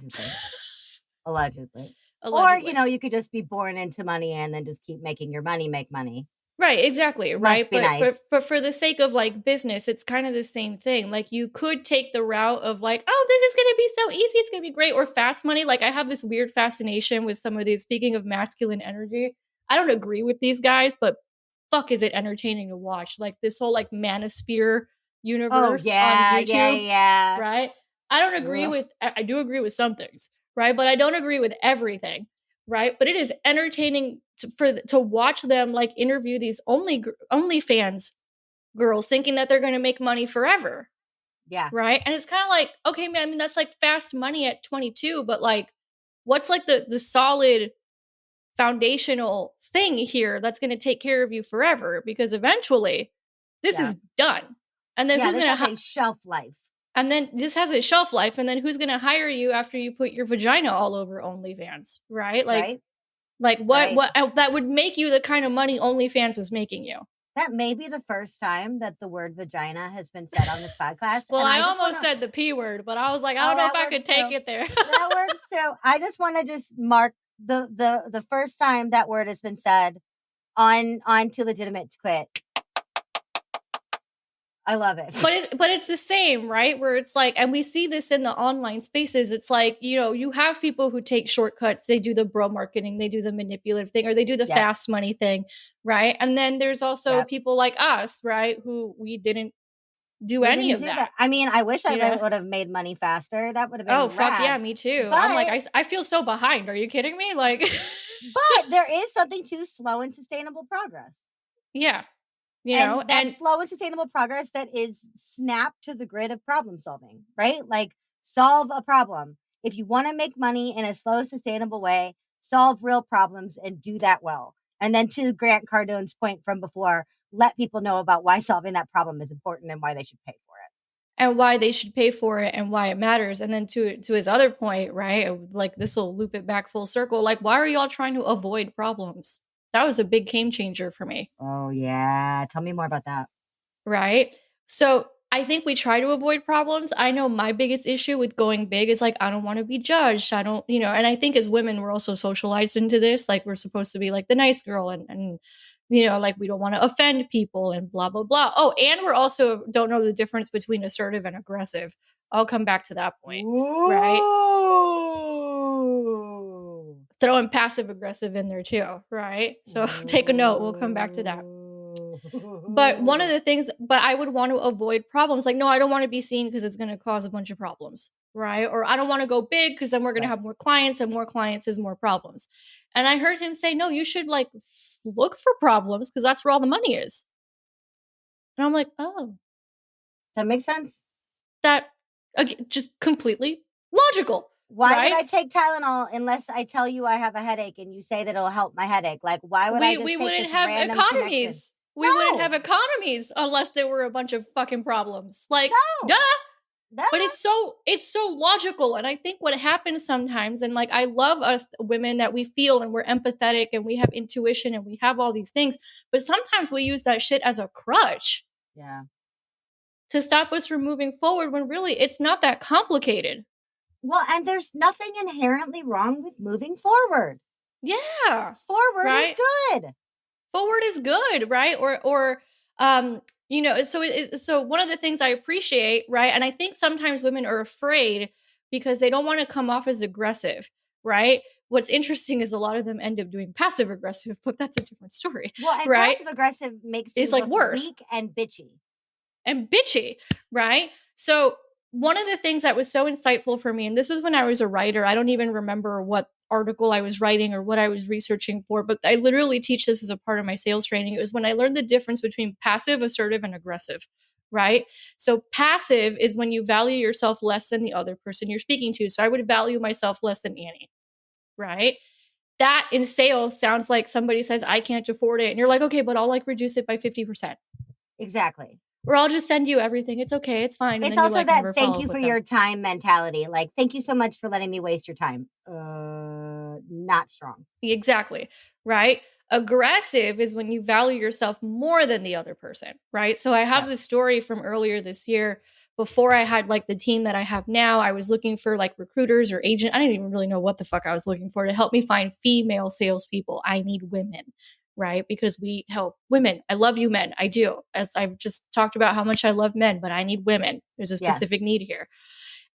you could just be born into money and then just keep making your money make money. Right, exactly, right? Nice. But for the sake of like business, it's kind of the same thing. Like you could take the route of like, oh, this is going to be so easy, it's going to be great, or fast money. Like I have this weird fascination with some of these. Speaking of masculine energy, I don't agree with these guys, but fuck, is it entertaining to watch? Like this whole like manosphere universe on YouTube, yeah. Right? I don't agree with. I do agree with some things, right? But I don't agree with everything. Right. But it is entertaining to watch them like interview these OnlyFans girls thinking that they're going to make money forever. Yeah. Right. And it's kind of like, okay, man, that's like fast money at 22. But like, what's like the solid foundational thing here that's going to take care of you forever? Because eventually this is done. And then who's going to have a shelf life? And then this has a shelf life. And then who's going to hire you after you put your vagina all over OnlyFans, right? Like what that would make you the kind of money OnlyFans was making you. That may be the first time that the word vagina has been said on this podcast. Well, I almost said the P word, but I was like, I don't know if I could take it there. That works too. I just want to mark the first time that word has been said on Too Legitimate to Quit. I love it. But it's the same, right? Where it's like, and we see this in the online spaces. It's like, you have people who take shortcuts. They do the bro marketing, they do the manipulative thing, or they do the fast money thing, right? And then there's also people like us, right? Who we didn't do any of that. I mean, I wish I would have made money faster. That would have been rad. Fuck yeah, me too. But I'm like, I feel so behind. Are you kidding me? Like, but there is something to slow and sustainable progress. Yeah. And slow and sustainable progress that is snapped to the grid of problem solving, right? Like solve a problem. If you want to make money in a slow, sustainable way, solve real problems and do that well. And then to Grant Cardone's point from before, let people know about why solving that problem is important and why they should pay for it. And why they should pay for it and why it matters. And then to his other point, right? Like this will loop it back full circle. Like, why are y'all trying to avoid problems? That was a big game changer for me. Oh, yeah. Tell me more about that. Right. So I think we try to avoid problems. I know my biggest issue with going big is like, I don't want to be judged. I don't, and I think as women, we're also socialized into this. Like we're supposed to be like the nice girl and like we don't want to offend people and blah, blah, blah. Oh, and we're also don't know the difference between assertive and aggressive. I'll come back to that point. Ooh. Right. Throwing passive aggressive in there too, right? So take a note. We'll come back to that. But one of the things, I would want to avoid problems. Like, no, I don't want to be seen because it's going to cause a bunch of problems, right? Or I don't want to go big because then we're going to Right. have more clients, and more clients is more problems. And I heard him say, no, you should like look for problems because that's where all the money is. And I'm like, oh, That makes sense. that again, just completely logical, Why would right? I take Tylenol unless I tell you I have a headache and you say that it'll help my headache? Like, why would I just We take wouldn't this have random connection? economies. We wouldn't have No, economies unless there were a bunch of fucking problems. Like, duh. no, no. But it's so logical. And I think what happens sometimes, and like I love us women that we feel and we're empathetic and we have intuition and we have all these things, but sometimes we use that shit as a crutch Yeah. to stop us from moving forward when really it's not that complicated. Well, and there's nothing inherently wrong with moving forward. Yeah. Forward is Right? good. Forward is good, right? Or so one of the things I appreciate, right? And I think sometimes women are afraid because they don't want to come off as aggressive, right? What's interesting is a lot of them end up doing passive aggressive, but that's a different story, Well, and right? passive aggressive makes you It's like look worse weak and bitchy. and bitchy, right? So one of the things that was so insightful for me, and this was when I was a writer, I don't even remember what article I was writing or what I was researching for, but I literally teach this as a part of my sales training. It was when I learned the difference between passive, assertive, and aggressive, right? So passive is when you value yourself less than the other person you're speaking to. So I would value myself less than Annie, right? That in sales sounds like somebody says, I can't afford it. And you're like, okay, but I'll like reduce it by 50%. Exactly. Or I'll just send you everything. It's okay. It's fine. And It's then you also like that never thank follow you up for with them. your time mentality. Like, thank you so much for letting me waste your time. Not strong. Exactly. Right. Aggressive is when you value yourself more than the other person. Right. So I have Yep. this story from earlier this year. Before I had like the team that I have now, I was looking for like recruiters or agent. I didn't even really know what the fuck I was looking for to help me find female salespeople. I need women, right? Because we help women. I love you, men. I do. As I've just talked about how much I love men, but I need women. There's a specific Yes. need here.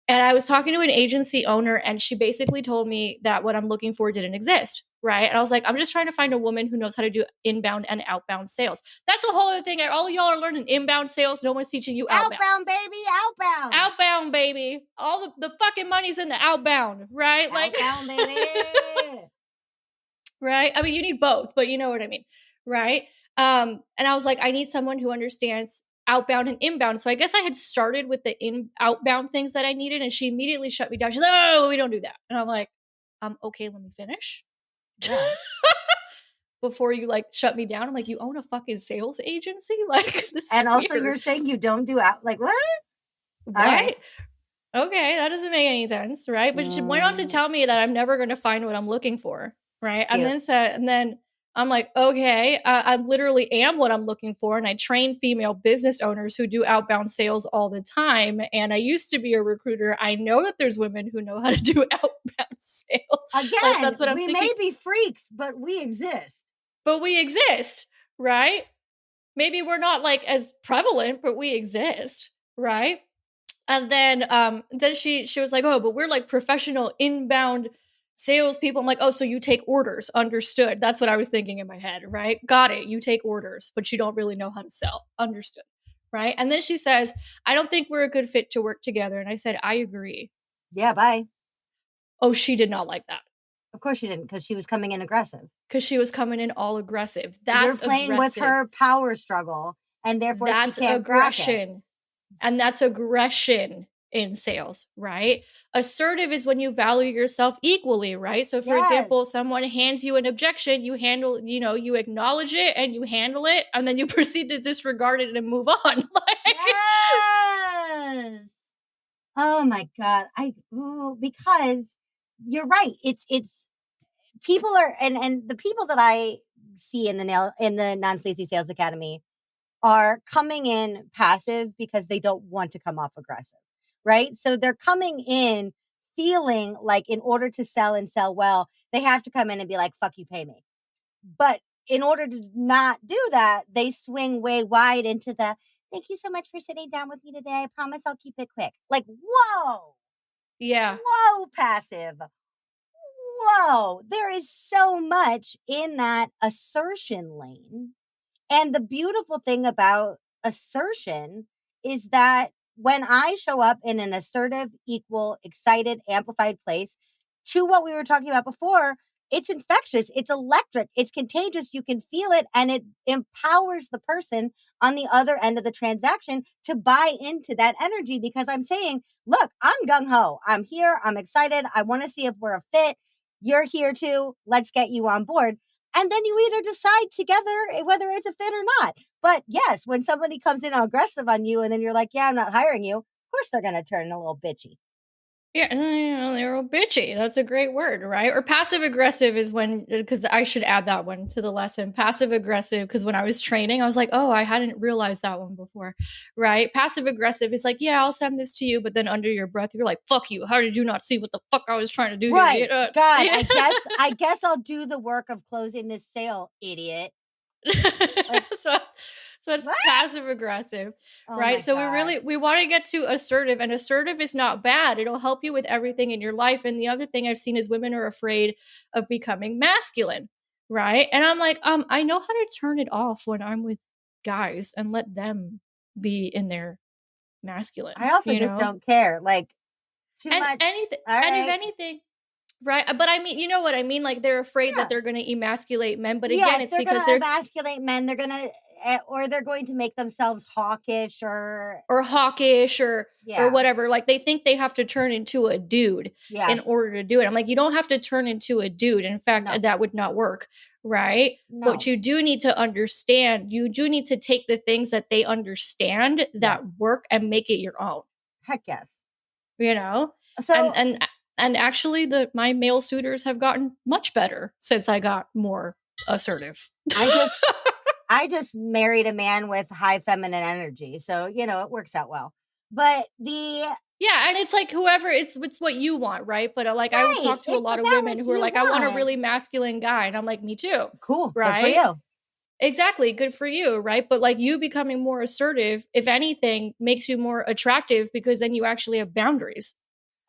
And I was talking to an agency owner, and she basically told me that what I'm looking for didn't exist. Right. And I was like, I'm just trying to find a woman who knows how to do inbound and outbound sales. That's a whole other thing. All of y'all are learning inbound sales. No one's teaching you outbound. Outbound, baby. Outbound. Outbound, baby. All the fucking money's in the outbound, right? Like, Outbound, baby. right? I mean, you need both, but you know what I mean, right? And I was like, I need someone who understands outbound and inbound. So I guess I had started with the outbound things that I needed, and she immediately shut me down. She's like, "Oh, we don't do that." And I'm like, okay, let me finish." Yeah. Before you like shut me down. I'm like, you own a fucking sales agency? Like, this And is also, weird. you're saying you don't do out. Like, what? What? Right. Okay, that doesn't make any sense, right? But she went on to tell me that I'm never going to find what I'm looking for, right? Cute. And then I'm like, okay, I literally am what I'm looking for, and I train female business owners who do outbound sales all the time. And I used to be a recruiter. I know that there's women who know how to do outbound sales. Again, like, that's what I'm we thinking. may be freaks, but we exist. But we exist, right? Maybe we're not like as prevalent, but we exist, right? And then she was like, oh, but we're like professional inbound salespeople. I'm like, oh, so you take orders. Understood. That's what I was thinking in my head, right? Got it. You take orders, but you don't really know how to sell. Understood. Right. And then she says, I don't think we're a good fit to work together. And I said, I agree. Yeah, bye. Oh, she did not like that. Of course she didn't, because she was coming in aggressive. Because she was coming in all aggressive. That's You're playing aggressive. with her power struggle, and therefore That's she can't aggression. And that's aggression in sales, right? Assertive is when you value yourself equally, right? So for example, someone hands you an objection, you handle, you acknowledge it and you handle it, and then you proceed to disregard it and move on. Yes. Oh my God. Because you're right. It's people are, and the people that I see in the Non-Sleazy Sales Academy are coming in passive because they don't want to come off aggressive, right? So they're coming in feeling like in order to sell and sell well, they have to come in and be like, fuck you, pay me. But in order to not do that, they swing way wide into the, thank you so much for sitting down with me today. I promise I'll keep it quick. Like, whoa. Yeah. Whoa, passive. Whoa. There is so much in that assertion lane. And the beautiful thing about assertion is that when I show up in an assertive, equal, excited, amplified place to what we were talking about before, it's infectious, it's electric, it's contagious. You can feel it, and it empowers the person on the other end of the transaction to buy into that energy, because I'm saying, look, I'm gung ho. I'm here. I'm excited. I want to see if we're a fit. You're here too. Let's get you on board. And then you either decide together whether it's a fit or not. But yes, when somebody comes in aggressive on you and then you're like, yeah, I'm not hiring you, of course they're going to turn a little bitchy. Yeah, they're all bitchy. That's a great word, right? Or passive aggressive is when, because I should add that one to the lesson. Passive aggressive, because when I was training, I was like, oh, I hadn't realized that one before, right? Passive aggressive is like, yeah, I'll send this to you, but then under your breath, you're like, fuck you. How did you not see what the fuck I was trying to do here? Right. God, yeah. I guess I'll do the work of closing this sale, idiot. Like, so it's passive aggressive, right? So we want to get to assertive, and assertive is not bad. It'll help you with everything in your life. And the other thing I've seen is women are afraid of becoming masculine, right? And I'm like, I know how to turn it off when I'm with guys and let them be in their masculine. I also just don't care. Like, too much. Anything, and if anything, right? But I mean, you know what I mean? Like, they're afraid that they're going to emasculate men. But again, it's because they're emasculate men. They're going to, or they're going to make themselves hawkish or whatever. Like, they think they have to turn into a dude in order to do it. I'm like, you don't have to turn into a dude. In fact, that would not work, right? No. But you do need to understand. You do need to take the things that they understand that work and make it your own. Heck yes. You know? So and actually, my male suitors have gotten much better since I got more assertive. I just married a man with high feminine energy, so it works out well. But and it's like whoever it's what you want, right? But like, I would talk to a lot of women who are like, I want a really masculine guy, and I'm like, me too. Cool, right? Good for you. Exactly, good for you, right? But like, you becoming more assertive, if anything, makes you more attractive, because then you actually have boundaries.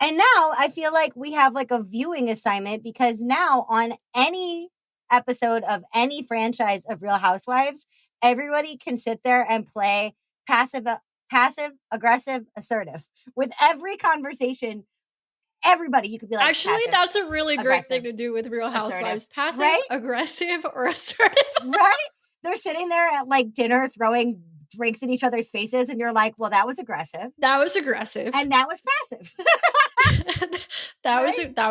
And now I feel like we have like a viewing assignment, because now on any episode of any franchise of Real Housewives, everybody can sit there and play passive, aggressive, assertive. With every conversation, everybody, you could be like, actually, that's a really great thing to do with Real Housewives. Passive, aggressive, or assertive. Right? They're sitting there at like dinner throwing drinks in each other's faces, and you're like, well, that was aggressive. That was aggressive. And that was passive. That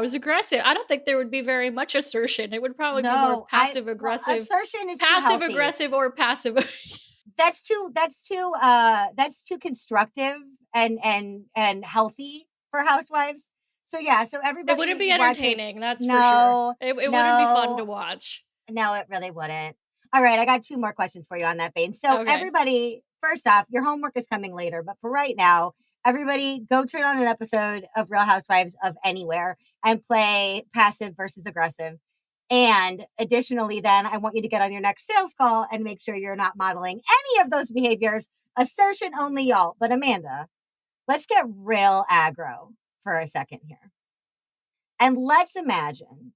was aggressive. I don't think there would be very much assertion. It would probably be more passive aggressive. Assertion is passive aggressive or passive. That's too constructive and healthy for housewives. So so everybody, it wouldn't be entertaining. That's for sure. It wouldn't be fun to watch. No, it really wouldn't. All right, I got 2 more questions for you on that vein. So everybody, first off, your homework is coming later, but for right now, everybody go turn on an episode of Real Housewives of Anywhere and play passive versus aggressive. And additionally, then I want you to get on your next sales call and make sure you're not modeling any of those behaviors. Assertion only, y'all. But Amanda, let's get real aggro for a second here. And let's imagine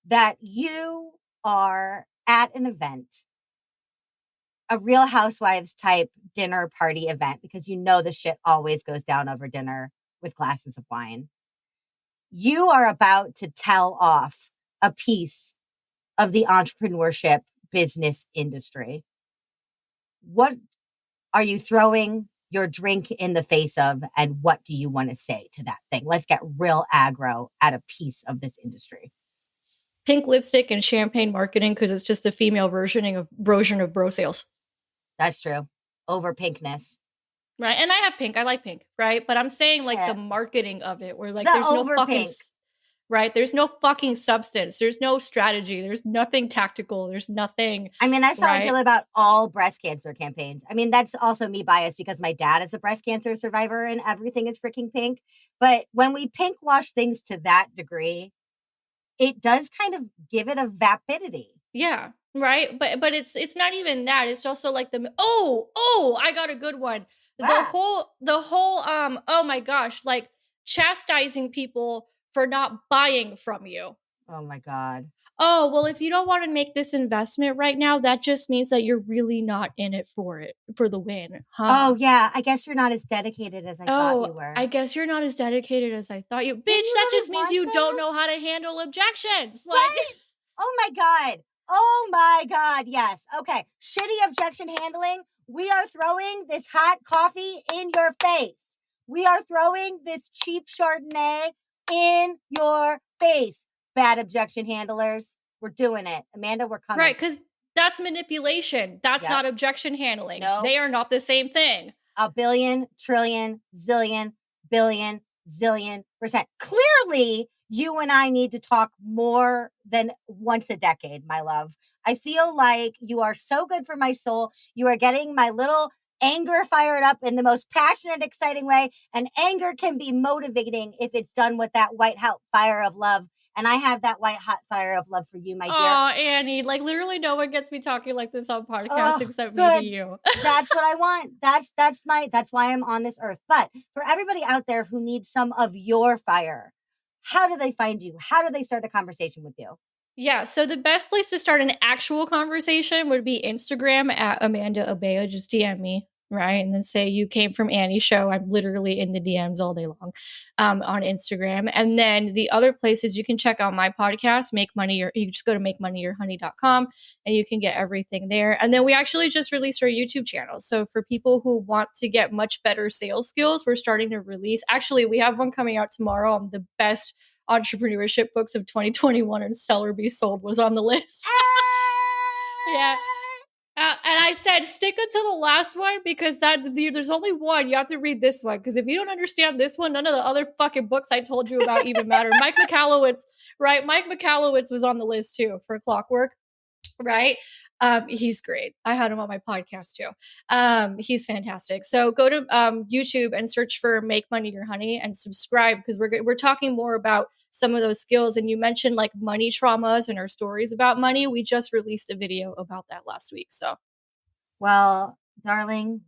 that you are at an event, a Real Housewives type dinner party event, because the shit always goes down over dinner with glasses of wine. You are about to tell off a piece of the entrepreneurship business industry. What are you throwing your drink in the face of, and what do you want to say to that thing? Let's get real aggro at a piece of this industry. Pink lipstick and champagne marketing, because it's just the female version of bro sales. That's true. Over pinkness. Right. And I have pink. I like pink. Right. But I'm saying like the marketing of it, where like there's no fucking pink. Right. There's no fucking substance. There's no strategy. There's nothing tactical. There's nothing. I mean, that's how I feel about all breast cancer campaigns. I mean, that's also me biased because my dad is a breast cancer survivor and everything is freaking pink. But when we pink wash things to that degree, it does kind of give it a vapidity. Yeah. Right. But it's not even that. It's also like I got a good one. Wow. The whole oh my gosh, like chastising people for not buying from you. Oh my God. Oh, well, if you don't want to make this investment right now, that just means that you're really not in it for the win, huh? Oh yeah, I guess you're not as dedicated as I thought Oh, you were. I guess you're not as dedicated as I thought you. Didn't Bitch, you that really just means want you don't know this? how to handle objections. Like, Right? Oh my God. Oh my God. Yes. Okay. Shitty objection handling. We are throwing this hot coffee in your face. We are throwing this cheap Chardonnay in your face. Bad objection handlers. We're doing it. Amanda, we're coming. right, because that's manipulation. That's Yep. not objection handling. No. They are not the same thing. A billion, trillion, zillion, billion, zillion percent. Clearly, you and I need to talk more than once a decade, my love. I feel like you are so good for my soul. You are getting my little anger fired up in the most passionate, exciting way. And anger can be motivating if it's done with that white hot fire of love. And I have that white hot fire of love for you, my dear. Oh, Annie, like literally no one gets me talking like this on podcasts except good. maybe you. That's what I want. That's why I'm on this earth. But for everybody out there who needs some of your fire, how do they find you? How do they start a conversation with you? Yeah, so the best place to start an actual conversation would be Instagram at Amanda Abella. Just DM me, right? And then say you came from Annie's show. I'm literally in the DMs all day long on Instagram. And then the other places you can check out my podcast, Make Money, or you just go to makemoneyyourhoney.com and you can get everything there. And then we actually just released our YouTube channel. So for people who want to get much better sales skills, we're starting to release. Actually, we have one coming out tomorrow on the best entrepreneurship books of 2021, and Sell or Be Sold was on the list. Yeah. And I said, stick until the last one because there's only one. You have to read this one because if you don't understand this one, none of the other fucking books I told you about even matter. Mike Michalowicz, right? Mike Michalowicz was on the list too for Clockwork, right? He's great. I had him on my podcast too. He's fantastic. So go to YouTube and search for Make Money Your Honey and subscribe because we're talking more about some of those skills. And you mentioned like money traumas and our stories about money. We just released a video about that last week. So, well, darling,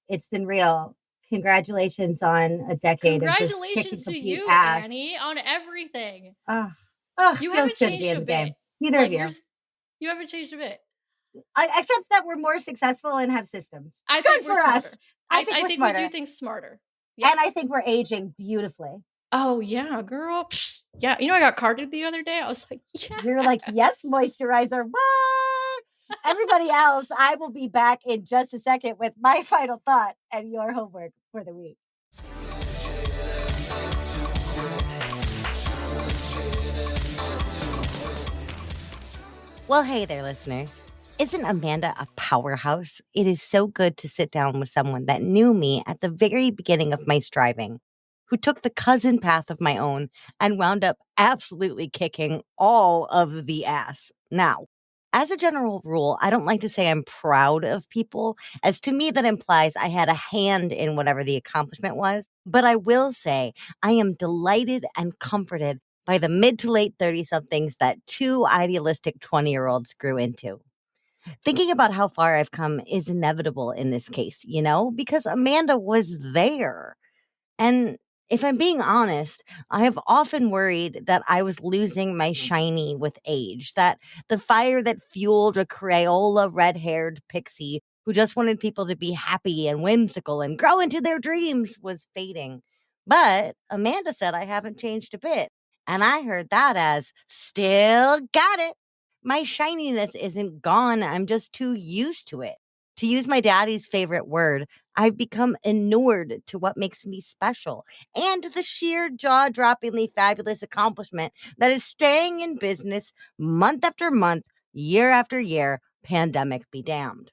it's been real. Congratulations on a decade of just congratulations to you, ass. Annie, on everything. You haven't changed a bit. Neither like, of you. You haven't changed a bit. Except that we're more successful and have systems. I think Good for us. I think we do things smarter. Yeah. And I think we're aging beautifully. Oh, yeah, girl. Psh, yeah. You know, I got carded the other day. I was like, yeah. You're like, yes, moisturizer. What? Everybody else, I will be back in just a second with my final thought and your homework for the week. Well, hey there, listeners. Isn't Amanda a powerhouse? It is so good to sit down with someone that knew me at the very beginning of my striving, who took the cousin path of my own and wound up absolutely kicking all of the ass. Now, as a general rule, I don't like to say I'm proud of people, as to me that implies I had a hand in whatever the accomplishment was. But I will say I am delighted and comforted by the mid to late 30-somethings that two idealistic 20-year-olds grew into. Thinking about how far I've come is inevitable in this case, you know, because Amanda was there. And if I'm being honest, I have often worried that I was losing my shiny with age, that the fire that fueled a Crayola red-haired pixie who just wanted people to be happy and whimsical and grow into their dreams was fading. But Amanda said I haven't changed a bit. And I heard that as, still got it. My shininess isn't gone. I'm just too used to it. To use my daddy's favorite word, I've become inured to what makes me special and the sheer jaw-droppingly fabulous accomplishment that is staying in business month after month, year after year, pandemic be damned.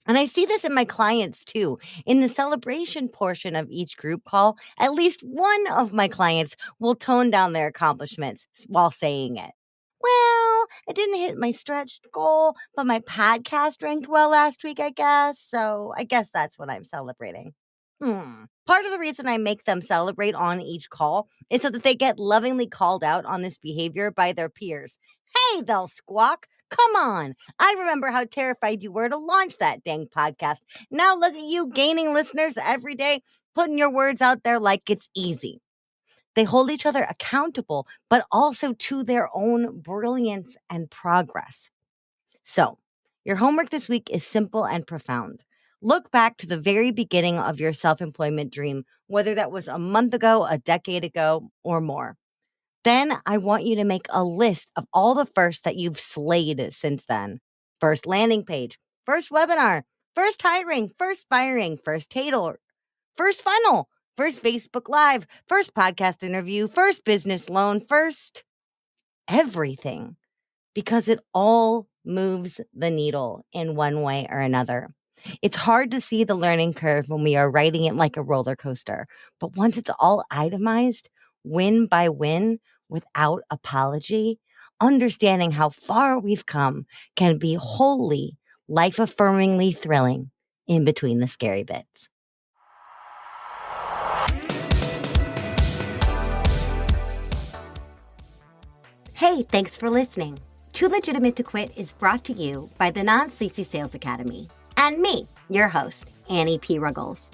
And I see this in my clients too. In the celebration portion of each group call, at least one of my clients will tone down their accomplishments while saying it. Well, I didn't hit my stretched goal, but my podcast ranked well last week, I guess. So I guess that's what I'm celebrating. Part of the reason I make them celebrate on each call is so that they get lovingly called out on this behavior by their peers. Hey, they'll squawk. Come on. I remember how terrified you were to launch that dang podcast. Now look at you gaining listeners every day, putting your words out there like it's easy. They hold each other accountable, but also to their own brilliance and progress. So, your homework this week is simple and profound. Look back to the very beginning of your self-employment dream, whether that was a month ago, a decade ago, or more. Then I want you to make a list of all the firsts that you've slayed since then. First landing page, first webinar, first hiring, first firing, first title, first funnel, first Facebook Live, first podcast interview, first business loan, first everything, because it all moves the needle in one way or another. It's hard to see the learning curve when we are riding it like a roller coaster, but once it's all itemized, win by win, without apology, understanding how far we've come can be wholly life-affirmingly thrilling in between the scary bits. Hey, thanks for listening. Too Legitimate to Quit is brought to you by the Non-Sleazy Sales Academy and me, your host, Annie P. Ruggles.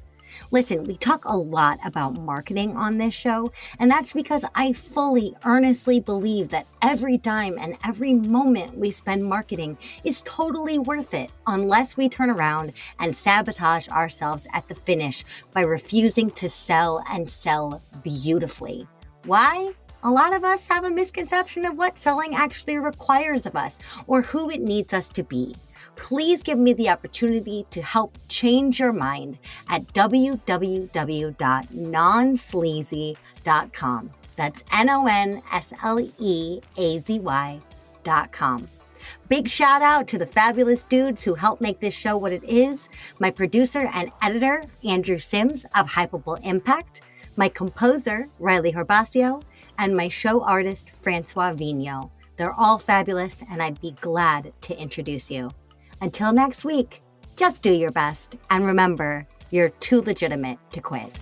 Listen, we talk a lot about marketing on this show, and that's because I fully, earnestly believe that every dime and every moment we spend marketing is totally worth it unless we turn around and sabotage ourselves at the finish by refusing to sell and sell beautifully. Why? A lot of us have a misconception of what selling actually requires of us or who it needs us to be. Please give me the opportunity to help change your mind at www.nonsleazy.com. That's NONSLEAZY.com. Big shout out to the fabulous dudes who helped make this show what it is. My producer and editor, Andrew Sims of Hypeable Impact, my composer, Riley Horbasio, and my show artist, Francois Vigneault. They're all fabulous, and I'd be glad to introduce you. Until next week, just do your best, and remember, you're too legitimate to quit.